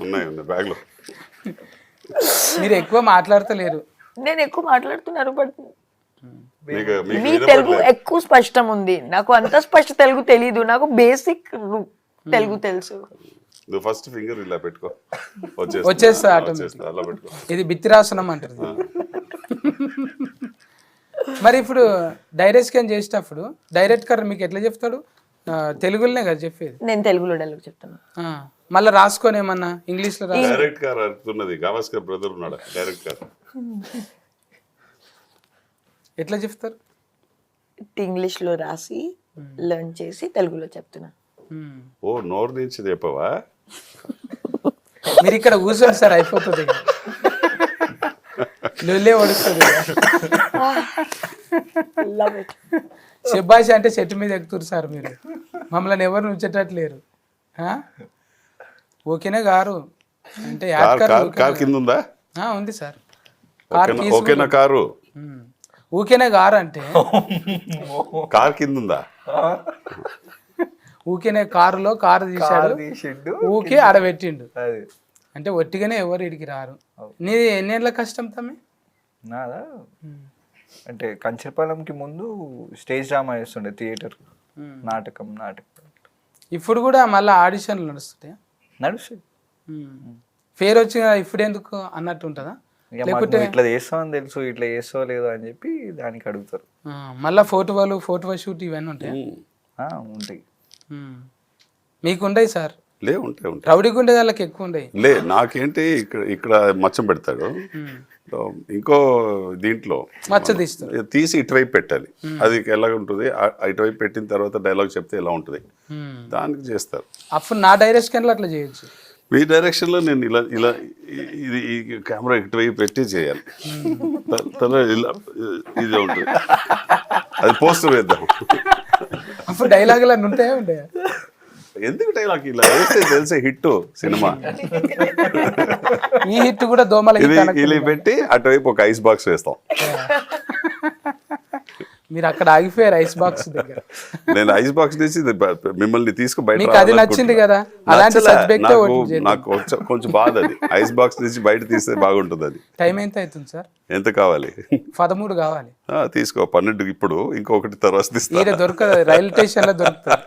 ఉన్నాయి బ్యాగ్ లో. మీరు ఎక్కువ మాట్లాడతలేరు. నేను ఎక్కువ మాట్లాడుతున్నారు, బట్ మీకు మీ తెలుగు ఎక్కువ స్పష్టం ఉంది. నాకు అంత స్పష్ట తెలుగు తెలీదు, నాకు బేసిక్ తెలుగు తెలుసు. నువ్వు ఫస్ట్ ఫింగర్ ఇలా పెట్టుకో, వచ్చేస్తా అలా ఆటోమేటిక్. అలా పెట్టుకో. ఇది బిత్తిరాసనం అంటారు. మరి ఇప్పుడు డైరెక్ట్ స్కాన్ చేసేటప్పుడు డైరెక్టర్ మీకు ఎట్లా చెప్తాడు? తెలుగులోనే కదా చెప్పేది. నేను తెలుగులో డైలాగ్ చెప్తాను. మళ్ళీ రాసుకొని ఏమన్నా ఇంగ్లీష్లో డైరెక్ట్ కార్ అడుగుతున్నది. గావస్కర్ బ్రదర్ ఉన్నాడు డైరెక్ట్ కార్. ఎట్లా చెప్తారు? ఇంగ్లీష్లో రాసి లెర్న్ చేసి తెలుగులో చెప్తున్నా. ఓ నోరు నుంచి చెప్పవా? మీరు ఇక్కడ కూర్చోండి సార్, అయిపోతుంది. లొల్లే ఒడుస్తుంది. శబ్బాషి అంటే చెట్టు మీద ఎక్కుతారు సార్ మీరు. మమ్మల్ని ఎవరు ఉంచేటట్లేరు. ఓకేనా గారు అంటే కార్ కింద ఉందా? ఉంది సార్. ఓకేనా కారు? ఊకేనే గారు అంటే కార్ కింద ఉందా? ఊకేనే కారులో కారు తీసాడు, ఊకే ఆడబెట్టిండు. అంటే ఒట్టిగానే ఎవరు ఇడికి రారు. నీది ఎన్నేళ్ళ కష్టం తమ్మి? నాదా అంటే కంచపాలెంకి ముందు స్టేజ్ డ్రామా చేస్తుండే, థియేటర్ నాటకం. ఇప్పుడు కూడా మళ్ళీ ఆడిషన్లు నడుస్తుంటాయా? నడుస్తుంది. పేరు వచ్చిన ఇప్పుడు ఎందుకు అన్నట్టు ఉంటుందా? లేకపోతే ఇట్లా చేస్తామని తెలుసు, ఇట్లా చేస్తావో లేదో అని చెప్పి దానికి అడుగుతారు. మళ్ళీ ఫోటో షూట్ ఇవన్నీ ఉంటాయి. ఉంటాయి. మీకు ఉండయి సార్? లే ఉంటాయి. రౌడీకి ఉండే వాళ్ళకి ఎక్కువ ఉండయి. లే నాకేంటి ఇక్కడ మచ్చం పెడతాడు, ఇంకో దీంట్లో మచ్చ తీస్తారు, తీసి ఇటువైపు పెట్టాలి. అది ఎలా ఉంటుంది, ఇటువైపు పెట్టిన తర్వాత డైలాగ్ చెప్తే ఎలా ఉంటుంది, దానికి చేస్తారు. అప్పుడు నా డైరెక్షన్లో అట్లా చేయొచ్చు. మీ డైరెక్షన్లో నేను ఇలా ఇలా ఇది ఈ కెమెరా ఇటువైపు పెట్టి చేయాలి. ఇలా ఇది ఉంటుంది, అది పోస్టర్ వేద్దాం. అప్పుడు డైలాగులు అన్నీ ఉంటాయా? ఉంటాయా? ఎందుకు డైలాగ్ ఇలా వేస్తే తెలిసే హిట్ సినిమా. ఈ హిట్ కూడా దోమల ఇలా పెట్టి అటువైపు ఒక ఐస్ బాక్స్ వేస్తాం. మీరు అక్కడ ఆగిపోయారు ఐస్ బాక్స్ దగ్గర. నేను ఐస్ బాక్స్ తీసి మిమ్మల్ని తీసుకు బయట. మీకు అది నచ్చింది కదా, అలాంటి సబ్జెక్ట్. నాకు కొంచెం బాధ అది. ఐస్ బాక్స్ తీసి బయట తీస్తే బాగుంటుంది. అది టైం ఎంత అవుతుంది సార్? ఎంత కావాలి? 13 కావాలి. తీసుకో 12. ఇప్పుడు ఇంకొకటి తర్వాత తీస్తా. దొరకదు, రైల్వే స్టేషన్ లో దొరుకుతుంది.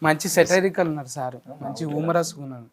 మంచి సెటైరికల్ ఉన్నారు సార్, మంచి హ్యూమరస్ ఉన్నారు.